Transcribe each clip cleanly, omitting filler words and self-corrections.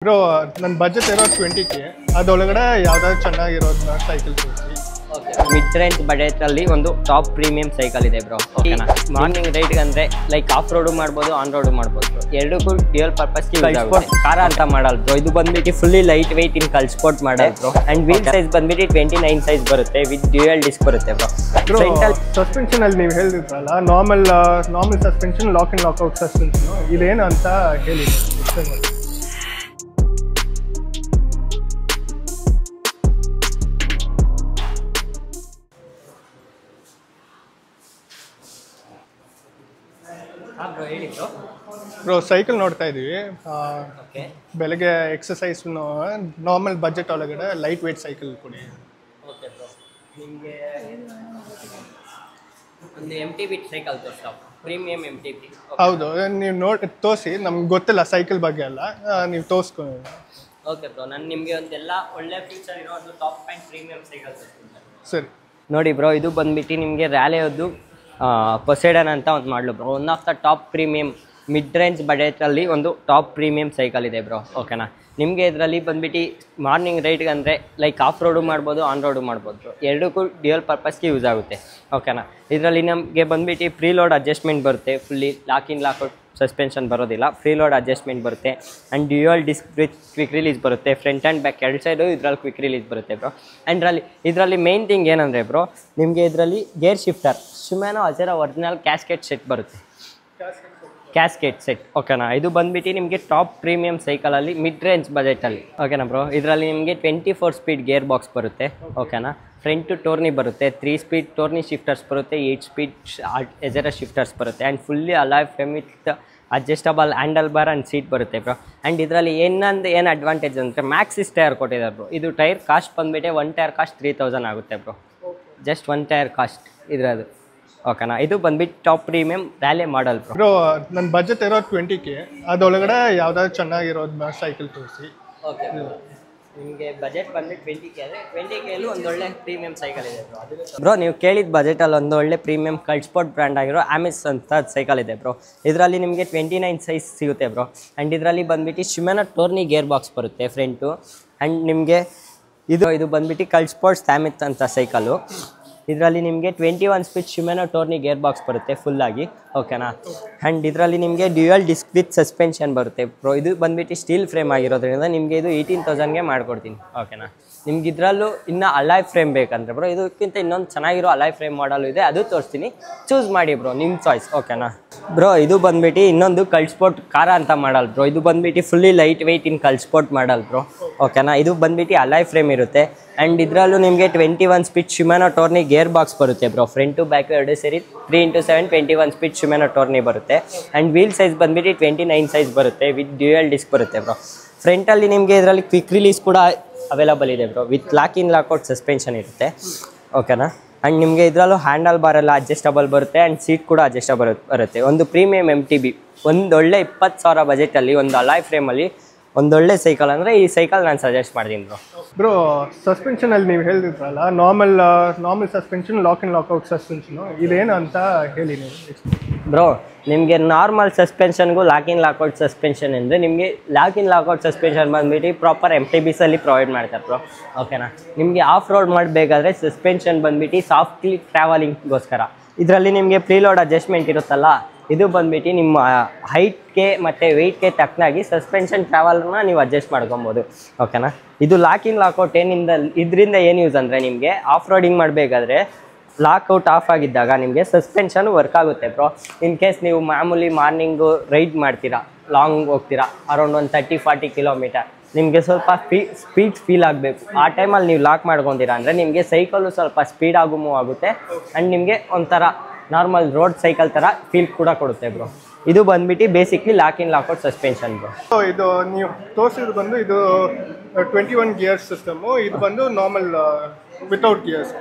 Bro ನನ್ನ budget ಇರೋದು 20K ಅದರೊಳಗಡೆ ಯಾವ್ದಾದ್ರು ಚೆನ್ನಾಗಿರೋದನ್ನ ಸೈಕಲ್ ತೋರಿಸಿ. ಮಿಡ್ ರೇಂಜ್ ಬಜೆಟ್ ಅಲ್ಲಿ ಒಂದು ಟಾಪ್ ಪ್ರೀಮಿಯಂ ಸೈಕಲ್ ಇದೆ ಬ್ರೋ. ಓಕೆನಾ, ಮಾರ್ನಿಂಗ್ ರೈಡ್ ಅಂದ್ರೆ ಲೈಕ್ ಆಫ್ ರೋಡ್ ಮಾಡ್ಬೋದು, ಆನ್ ರೋಡ್ ಮಾಡ್ಬೋದು. ಎರಡಕ್ಕೂ ಡ್ಯೂಯಲ್ ಪರ್ಪಸ್ ಕಾರ ಅಂತ ಮಾಡಲ್ ಬ್ರೋ. ಇದು ಬಂದ್ಬಿಟ್ಟು ಫುಲ್ಲಿ ಲೈಟ್ ವೆಯ್ಟ್ ಇನ್ ಕಲ್ಸ್ಪೋರ್ಟ್ model bro. And wheel size ಬಂದ್ಬಿಟ್ಟು 29 ಸೈಜ್ ಬರುತ್ತೆ ವಿತ್ ಡ್ಯೂಯಲ್ ಡಿಸ್ಕ್ ಬರುತ್ತೆ ಬ್ರೋ. ಸಸ್ಪೆನ್ಷನ್ ಅಲ್ಲಿ ನೀವು ಹೇಳಿದ್ರಲ್ಲ, normal suspension, lock and lockout suspension, ಇದೇನು ಅಂತ ಹೇಳಿ. ಬ್ರೋ ಸೈಕಲ್ ನೋಡ್ತಾ ಇದೀವಿ. ಬೆಳಗ್ಗೆ ಎಕ್ಸಸೈಸ್ ನಾರ್ಮಲ್ ಬಜೆಟ್ ಒಳಗಡೆ ಲೈಟ್ ವೇಟ್ ಸೈಕಲ್ ಕೊಡಿ. ನಿಮಗೆ ಒಂದು MTB ಸೈಕಲ್ ತೋರಿಸ್ತಾ, ಪ್ರೀಮಿಯಂ MTB. ಹೌದು, ನೀವು ನೋಡಿ ತೋರಿಸಿ. ನಮ್ಗೆ ಗೊತ್ತಿಲ್ಲ ಸೈಕಲ್ ಬಗ್ಗೆ ಎಲ್ಲ, ನೀವು ತೋರಿಸ್ಕೊಂಡು. ಓಕೆ ಬ್ರೋ, ನಾನು ನಿಮಗೆ ಒಂದೆಲ್ಲ ಒಳ್ಳೆ ಫೀಚರ್ ಇರೋ ಒಂದು ಟಾಪ್ ಆ್ಯಂಡ್ ಪ್ರೀಮಿಯಂ ಸೈಕಲ್ ತೋರಿಸ್ತೀನಿ. ಸರಿ ನೋಡಿ ಬ್ರೋ, ಇದು ಬಂದ್ಬಿಟ್ಟು ನಿಮಗೆ ರ್ಯಾಲಿಯೋದು ಪೊಸೈಡನ್ ಅಂತ ಒಂದು model bro. One of the top premium mid range ಬಜೆಟಲ್ಲಿ ಒಂದು ಟಾಪ್ ಪ್ರೀಮಿಯಂ ಸೈಕಲ್ ಇದೆ ಬ್ರೋ. ಓಕೆನಾ, ನಿಮಗೆ ಇದರಲ್ಲಿ ಬಂದ್ಬಿಟ್ಟು ಮಾರ್ನಿಂಗ್ ರೈಡ್ಗೆ ಅಂದರೆ ಲೈಕ್ ಆಫ್ ರೋಡು ಮಾಡ್ಬೋದು, ಆನ್ ರೋಡು ಮಾಡ್ಬೋದು. ಎರಡಕ್ಕೂ ಡ್ಯೂಯಲ್ ಪರ್ಪಸ್ಗೆ ಯೂಸ್ ಆಗುತ್ತೆ. ಓಕೆನಾ, ಇದರಲ್ಲಿ ನಮಗೆ ಬಂದ್ಬಿಟ್ಟು ಪ್ರೀ ಲೋಡ್ ಅಡ್ಜಸ್ಟ್ಮೆಂಟ್ ಬರುತ್ತೆ. Fully lock in lockout suspension ಬರೋದಿಲ್ಲ, ಫ್ರೀ ಲೋಡ್ ಅಡ್ಜಸ್ಟ್ಮೆಂಟ್ ಬರುತ್ತೆ. And dual disc with quick release ಬರುತ್ತೆ. ಫ್ರಂಟ್ ಆ್ಯಂಡ್ ಬ್ಯಾಕ್ ಎರಡು ಸೈಡು ಇದರಲ್ಲಿ ಕ್ವಿಕ್ ರಿಲೀಸ್ ಬರುತ್ತೆ ಬ್ರೋ. ಆ್ಯಂಡ್ ಇದರಲ್ಲಿ ಮೇನ್ ಥಿಂಗ್ ಏನಂದರೆ ಬ್ರೋ, ನಿಮಗೆ ಇದರಲ್ಲಿ gear shifter Shimano Acera original cassette set ಬರುತ್ತೆ. Cassette set. ಓಕೆನಾ, ಇದು ಬಂದ್ಬಿಟ್ಟು ನಿಮಗೆ ಟಾಪ್ ಪ್ರೀಮಿಯಂ ಸೈಕಲಲ್ಲಿ ಮಿಡ್ ರೇಂಜ್ ಬಜೆಟಲ್ಲಿ. ಓಕೆನಾ ಬ್ರೋ, ಇದರಲ್ಲಿ ನಿಮಗೆ 24 ಸ್ಪೀಡ್ ಗೇರ್ ಬಾಕ್ಸ್ ಬರುತ್ತೆ. ಓಕೆನಾ, ಫ್ರಂಟ್ ಟು ಟೋರ್ನಿ ಬರುತ್ತೆ, 3 ಸ್ಪೀಡ್ ಟೋರ್ನಿ ಶಿಫ್ಟರ್ಸ್ ಬರುತ್ತೆ, 8 ಸ್ಪೀಡ್ ಎಜೆರಾ ಶಿಫ್ಟರ್ಸ್ ಬರುತ್ತೆ. And fully alloy frame with adjustable handle bar and seat ಬರುತ್ತೆ ಬ್ರೋ. ಆ್ಯಂಡ್ ಇದರಲ್ಲಿ ಏನು ಅಡ್ವಾಂಟೇಜ್ ಅಂದರೆ ಮ್ಯಾಕ್ಸಿಸ್ ಟೈರ್ ಕೊಟ್ಟಿದ್ದಾರೆ ಬ್ರೋ. ಇದು ಟೈರ್ ಕಾಸ್ಟ್ ಬಂದ್ಬಿಟ್ಟು ಒನ್ ಟೈರ್ ಕಾಸ್ಟ್ 3000 ಆಗುತ್ತೆ bro. Just one tyre cost ಇದರದು. ಓಕೆನಾ, ಇದು ಬಂದ್ಬಿಟ್ಟು top premium rally model bro. Bro ನನ್ನ ಬಜೆಟ್ ಇರೋದು 20K ಅದರೊಳಗಡೆ ಯಾವ್ದಾದ್ರು ಚೆನ್ನಾಗಿರೋದನ್ನ ಸೈಕಲ್ ತೋರಿಸಿ. ಓಕೆ, ನಿಮಗೆ ಬಜೆಟ್ ಬಂದ್ಬಿಟ್ಟು 20K ಅಂದರೆ 20Kಲ್ಲೂ ಒಂದೊಳ್ಳೆ ಪ್ರೀಮಿಯಂ ಸೈಕಲ್ ಇದೆ ಬ್ರೋ. ನೀವು ಕೇಳಿದ ಬಜೆಟಲ್ಲಿ ಒಂದೊಳ್ಳೆ ಪ್ರೀಮಿಯಂ ಕಲ್ಸ್ಪೋರ್ಟ್ ಬ್ರ್ಯಾಂಡ್ ಆಗಿರೋ ಆಮಿಸ್ ಅಂತ ಸೈಕಲ್ ಇದೆ ಬ್ರೋ. ಇದರಲ್ಲಿ ನಿಮಗೆ 29 ಸೈಜ್ ಸಿಗುತ್ತೆ ಬ್ರೋ. ಆ್ಯಂಡ್ ಇದರಲ್ಲಿ ಬಂದ್ಬಿಟ್ಟು ಶಿಮೆನೋ ಟೋರ್ನಿ ಗೇರ್ ಬಾಕ್ಸ್ ಬರುತ್ತೆ ಫ್ರಂಟು. ಆ್ಯಂಡ್ ನಿಮಗೆ ಇದು ಬಂದ್ಬಿಟ್ಟು ಕಲ್ಸ್ಪೋರ್ಟ್ಸ್ ಆಮಿಸ್ ಅಂತ ಸೈಕಲು. ಇದರಲ್ಲಿ ನಿಮಗೆ 21 ಸ್ಪೀಡ್ ಶಿಮೆನೋ ಟೋರ್ನಿ ಗೇರ್ ಬಾಕ್ಸ್ ಬರುತ್ತೆ ಫುಲ್ಲಾಗಿ. ಓಕೆನಾ, ಆ್ಯಂಡ್ ಇದರಲ್ಲಿ ನಿಮಗೆ ಡ್ಯೂಯಲ್ ಡಿಸ್ಕ್ ವಿತ್ ಸಸ್ಪೆನ್ಷನ್ ಬರುತ್ತೆ ಬ್ರೋ. ಇದು ಬಂದ್ಬಿಟ್ಟು ಸ್ಟೀಲ್ ಫ್ರೇಮ್ ಆಗಿರೋದ್ರಿಂದ ನಿಮಗೆ ಇದು 18,000ಗೆ ಮಾಡ್ಕೊಡ್ತೀನಿ. ಓಕೆನಾ, ನಿಮ್ಗೆ ಇದರಲ್ಲೂ ಇನ್ನೂ ಅಲಾಯ್ ಫ್ರೇಮ್ ಬೇಕಂದರೆ ಬ್ರೋ, ಇದಕ್ಕಿಂತ ಇನ್ನೊಂದು ಚೆನ್ನಾಗಿರೋ ಅಲಾಯ್ ಫ್ರೇಮ್ ಮಾಡಲು ಇದೆ, ಅದು ತೋರಿಸ್ತೀನಿ. ಚೂಸ್ ಮಾಡಿ ಬ್ರೋ, ನಿಮ್ಮ ಚಾಯ್ಸ್. ಓಕೆನಾ ಬ್ರೋ, ಇದು ಬಂದ್ಬಿಟ್ಟು ಇನ್ನೊಂದು ಕಲ್ಸ್ಪೋರ್ಟ್ ಕಾರ ಅಂತ ಮಾಡಲ್ ಬ್ರೋ. ಇದು ಬಂದ್ಬಿಟ್ಟು ಫುಲ್ಲಿ ಲೈಟ್ ವೆಯ್ಟ್ ಇನ್ ಕಲ್ಸ್ಪೋರ್ಟ್ ಮಾಡಲ್ ಬ್ರೋ. ಓಕೆನಾ, ಇದು ಬಂದ್ಬಿಟ್ಟು ಅಲಾಯ್ ಫ್ರೇಮ್ ಇರುತ್ತೆ. ಆ್ಯಂಡ್ ಇದರಲ್ಲೂ ನಿಮಗೆ 21 ಸ್ಪೀಡ್ ಶಿಮೆನೋ ಟೋರ್ನಿ ಗೇರ್ ಬಾಕ್ಸ್ ಬರುತ್ತೆ ಬ್ರೋ. ಫ್ರಂಟ್ ಟು ಬ್ಯಾಕ್ ಎರಡು ಸೇರಿ 3x7 21 ಸ್ಪೀಡ್ ಶಿಮೆನೋ ಟೋರ್ನಿ ಬರುತ್ತೆ. ಆ್ಯಂಡ್ ವೀಲ್ ಸೈಜ್ ಬಂದ್ಬಿಟ್ಟು 29 ಸೈಜ್ ಬರುತ್ತೆ ವಿತ್ ಡ್ಯೂಯಲ್ ಡಿಸ್ಕ್ ಬರುತ್ತೆ ಬ್ರೋ. ಫ್ರಂಟಲ್ಲಿ ನಿಮಗೆ ಇದರಲ್ಲಿ ಕ್ವಿಕ್ ರಿಲೀಸ್ ಕೂಡ ಅವೈಲಬಲ್ ಇದೆ bro, with lock in lockout suspension ಇರುತ್ತೆ. ಓಕೆನಾ, ಆ್ಯಂಡ್ ನಿಮಗೆ ಇದರಲ್ಲೂ ಹ್ಯಾಂಡಲ್ ಬಾರ್ ಎಲ್ಲ ಅಡ್ಜಸ್ಟಬಲ್ ಬರುತ್ತೆ. ಆ್ಯಂಡ್ ಸೀಟ್ ಕೂಡ ಅಡ್ಜಸ್ಟಬಲ್ ಬರುತ್ತೆ. ಒಂದು ಪ್ರೀಮಿಯಂ MTB ಒಂದೊಳ್ಳೆ 20,000 ಬಜೆಟಲ್ಲಿ ಒಂದು ಅಲಾಯ್ ಫ್ರೇಮಲ್ಲಿ ಒಂದೊಳ್ಳೆ ಸೈಕಲ್ ಅಂದರೆ ಈ ಸೈಕಲ್ ನಾನು ಸಜೆಸ್ಟ್ ಮಾಡ್ತೀನಿ ಬ್ರೋ. ಬ್ರೋ ಸಸ್ಪೆನ್ಷನ್ ಅಲ್ಲಿ ನೀವು ಹೇಳಿದ್ರಲ್ಲ, normal suspension, lock and lockout suspension, ಇದೇನು ಅಂತ ಹೇಳಿ ನೀವು. ಬ್ರೋ, ನಿಮಗೆ ನಾರ್ಮಲ್ ಸಸ್ಪೆನ್ಷನ್ಗೂ ಲಾಕ್ ಇನ್ ಲಾಕ್ಔಟ್ ಸಸ್ಪೆನ್ಷನ್ ಅಂದರೆ ನಿಮಗೆ ಲಾಕ್ ಇನ್ ಲಾಕ್ಔಟ್ ಸಸ್ಪೆನ್ಷನ್ ಬಂದ್ಬಿಟ್ಟು ಪ್ರಾಪರ್ MTBಸಲ್ಲಿ ಪ್ರೊವೈಡ್ ಮಾಡ್ತಾರೆ ಬ್ರೋ. ಓಕೆನಾ, ನಿಮಗೆ ಆಫ್ ರೋಡ್ ಮಾಡಬೇಕಾದ್ರೆ ಸಸ್ಪೆನ್ಷನ್ ಬಂದ್ಬಿಟ್ಟು ಸಾಫ್ಟ್ಲಿ ಟ್ರಾವೆಲಿಂಗ್ಗೋಸ್ಕರ. ಇದರಲ್ಲಿ ನಿಮಗೆ ಪ್ರೀ ಲೋಡ್ ಅಡ್ಜಸ್ಟ್ಮೆಂಟ್ ಇರುತ್ತಲ್ಲ, ಇದು ಬಂದ್ಬಿಟ್ಟು ನಿಮ್ಮ ಹೈಟ್ಗೆ ಮತ್ತು ವೆಯ್ಟ್ಗೆ ತಕ್ಕನಾಗಿ ಸಸ್ಪೆನ್ಷನ್ ಟ್ರಾವೆಲ್ನ ನೀವು ಅಡ್ಜಸ್ಟ್ ಮಾಡ್ಕೊಬೋದು. ಓಕೆನಾ, ಇದು ಲಾಕ್ ಇನ್ ಲಾಕ್ಔಟ್ ಇದರಿಂದ ಏನು ಯೂಸ್ ಅಂದರೆ, ನಿಮಗೆ ಆಫ್ ರೋಡಿಂಗ್ ಮಾಡಬೇಕಾದ್ರೆ ಲಾಕ್ಔಟ್ ಆಫ್ ಆಗಿದ್ದಾಗ ನಿಮಗೆ ಸಸ್ಪೆನ್ಷನ್ ವರ್ಕ್ ಆಗುತ್ತೆ ಬ್ರೋ. ಇನ್ ಕೇಸ್ ನೀವು ಮಾಮೂಲಿ ಮಾರ್ನಿಂಗು ರೈಡ್ ಮಾಡ್ತೀರಾ, ಲಾಂಗ್ ಹೋಗ್ತೀರಾ, ಅರೌಂಡ್ ಒಂದು 30-40 ಕಿಲೋಮೀಟರ್, ನಿಮಗೆ ಸ್ವಲ್ಪ ಸ್ಪೀಡ್ ಫೀಲ್ ಆಗಬೇಕು. ಆ ಟೈಮಲ್ಲಿ ನೀವು ಲಾಕ್ ಮಾಡ್ಕೊತೀರಾ ಅಂದರೆ ನಿಮಗೆ ಸೈಕಲ್ಲು ಸ್ವಲ್ಪ ಸ್ಪೀಡಾಗೂ ಮೂವ್ ಆಗುತ್ತೆ. ಆ್ಯಂಡ್ ನಿಮಗೆ ಒಂಥರ ನಾರ್ಮಲ್ ರೋಡ್ ಸೈಕಲ್ ಥರ ಫೀಲ್ ಕೂಡ ಕೊಡುತ್ತೆ ಬ್ರೋ. ಇದು ಬಂದ್ಬಿಟ್ಟು basically lock in lockout suspension bro. ಇದು ನೀವು ತೋರಿಸಿದ್ದು ಬಂದು ಇದು 21 ಗಿಯರ್ಸ್ ಸಿಸ್ಟಮು, ಇದು ಬಂದು ನಾರ್ಮಲ್ ವಿತೌಟ್ ಗಿಯರ್ಸ್.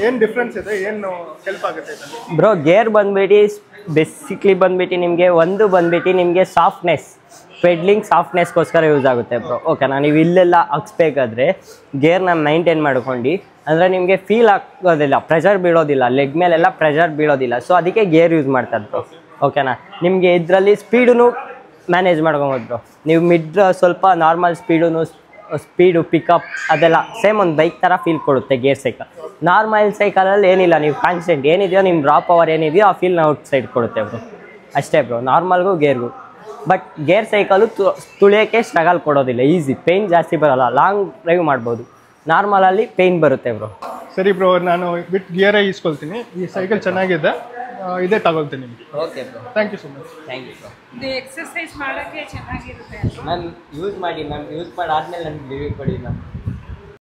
ಏನು ಡಿಫ್ರೆನ್ಸ್ ಇದೆ, ಏನು ಹೆಲ್ಪ್ ಆಗುತ್ತೆ ಬ್ರೋ? ಗೇರ್ ಬಂದ್ಬಿಟ್ಟು ಬೇಸಿಕ್ಲಿ ಬಂದ್ಬಿಟ್ಟು ನಿಮಗೆ ಸಾಫ್ಟ್ನೆಸ್, ಪೆಡ್ಲಿಂಗ್ ಸಾಫ್ಟ್ನೆಸ್ಗೋಸ್ಕರ ಯೂಸ್ ಆಗುತ್ತೆ ಬ್ರೋ. ಓಕೆನಾ, ನೀವು ಇಲ್ಲೆಲ್ಲ ಹಾಕ್ಸ್ಬೇಕಾದ್ರೆ ಗೇರ್ನ ಮೈಂಟೈನ್ ಮಾಡ್ಕೊಂಡು ಅಂದರೆ ನಿಮಗೆ ಫೀಲ್ ಆಗೋದಿಲ್ಲ, ಪ್ರೆಷರ್ ಬೀಳೋದಿಲ್ಲ, ಲೆಗ್ ಮೇಲೆಲ್ಲ ಪ್ರೆಷರ್ ಬೀಳೋದಿಲ್ಲ. ಸೊ ಅದಕ್ಕೆ ಗೇರ್ ಯೂಸ್ ಮಾಡ್ತಾರೆ ಬ್ರೋ. ಓಕೆನಾ, ನಿಮಗೆ ಇದರಲ್ಲಿ ಸ್ಪೀಡೂ ಮ್ಯಾನೇಜ್ ಮಾಡ್ಕೊಬೋದು ಬ್ರೋ. ನೀವು ಮಿಡ್ ಸ್ವಲ್ಪ ನಾರ್ಮಲ್ ಸ್ಪೀಡು ಪಿಕಪ್ ಅದೆಲ್ಲ ಸೇಮ್ ಒಂದು ಬೈಕ್ ಥರ ಫೀಲ್ ಕೊಡುತ್ತೆ ಗೇರ್ ಸೈಕಲ್. ನಾರ್ಮಲ್ ಸೈಕಲಲ್ಲಿ ಏನಿಲ್ಲ, ನೀವು ಕಾನ್ಸ್ಟೆಂಟ್ ಏನಿದೆಯೋ ನಿಮ್ಮ ರಾ ಪವರ್ ಏನಿದೆಯೋ ಆ ಫೀಲ್ನ ಔಟ್ ಸೈಡ್ ಕೊಡುತ್ತೆ ಬ್ರೋ, ಅಷ್ಟೇ ಬ್ರೋ ನಾರ್ಮಲ್ಗೂ ಗೇರ್ಗೂ. ಬಟ್ ಗೇರ್ ಸೈಕಲು ತುಳಿಯೋಕ್ಕೆ ಸ್ಟ್ರಗಲ್ ಕೊಡೋದಿಲ್ಲ, ಈಸಿ, ಪೇಯ್ನ್ ಜಾಸ್ತಿ ಬರೋಲ್ಲ, ಲಾಂಗ್ ಡ್ರೈವ್ ಮಾಡ್ಬೋದು. ನಾರ್ಮಲಲ್ಲಿ ಪೇಯ್ನ್ ಬರುತ್ತೆ ಬ್ರೋ. ಸರಿ ಬ್ರೋ, ನಾನು ಬಿಟ್ಟು ಗಿಯರೇ ಈಸ್ಕೊಳ್ತೀನಿ. ಈ ಸೈಕಲ್ ಚೆನ್ನಾಗಿದೆ, ಇದೇ ತಗೊಳ್ತೀನಿ. Okay bro, thank you so much. Thank you bro. ಇದು ಎಕ್ಸರ್ಸೈಸ್ ಮಾಡೋಕ್ಕೆ ಚೆನ್ನಾಗಿರುತ್ತೆ ಮ್ಯಾಮ್ ಯೂಸ್ ಮಾಡಿ ಮ್ಯಾಮ್, ಯೂಸ್ ಮಾಡಾದ್ಮೇಲೆ ನನಗೆ ರಿವ್ಯೂ ಕೊಡಿ ಮ್ಯಾಮ್.